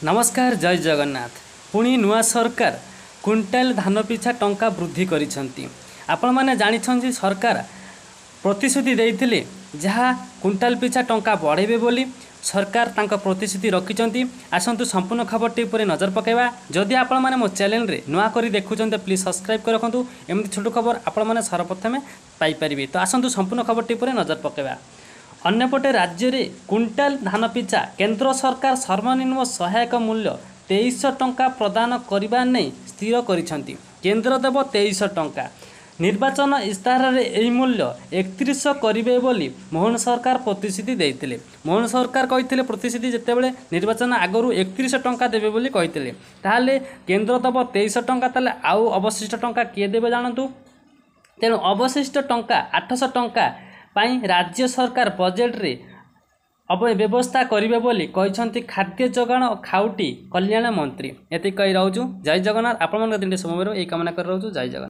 नमस्कार जय जगन्नाथ। पुणी नुआ सरकार क्विंटाल धान पिछा टंका वृद्धि करिसेंती। आपण माने जानिछन सरकार प्रतिश्रुति देइथिले जहाँ क्विंटाल पिछा टंका बढ़ेबे बोली सरकार तांका प्रतिश्रुति रखिचंती। आसंतु संपूर्ण खबरटी उपरे नजर पकेबा। जदि आपण माने मो चैनल रे नुआ करी देखुचंते प्लीज सब्सक्राइब कर रखंतु। एमती छोट खबर आपण माने सर्वप्रथमे पाई परिबे। तो आसंतु संपूर्ण खबरटी उपरे नजर पकेबा। अन्यपटे राज्य रे क्विंटाल धान पिछा केंद्र सरकार सर्वनिम्न सहायक मूल्य 2300 टंका प्रदान करबा नै स्थिर करिसंती। केंद्र देव 2300 टंका। निर्वाचन इस्ताहार रे एही मूल्य 3100 करिवे बोली मोहन सरकार प्रतिश्रुति देइतिले। मोहन सरकार कहिथिले प्रतिश्रुति जेतेबेले निर्वाचन आगरु 3100 टंका देबे बोली कहिथिले। ताहाले केंद्र देव 2300 टंका, ताले आउ अवशिष्ट टंका किए देबे जानतु। तेणु अवशिष्ट टंका 800 टंका पाई राज्य सरकार बजेट रे व्यवस्था करिवे बोली कहिसंती खाद्य जोगाण और खाउटी कल्याण मंत्री। एति कहि रहउछु। जय जगन्नाथ। आपण मन दिन समय एई कामना कर रहउछु। जय जगन्नाथ।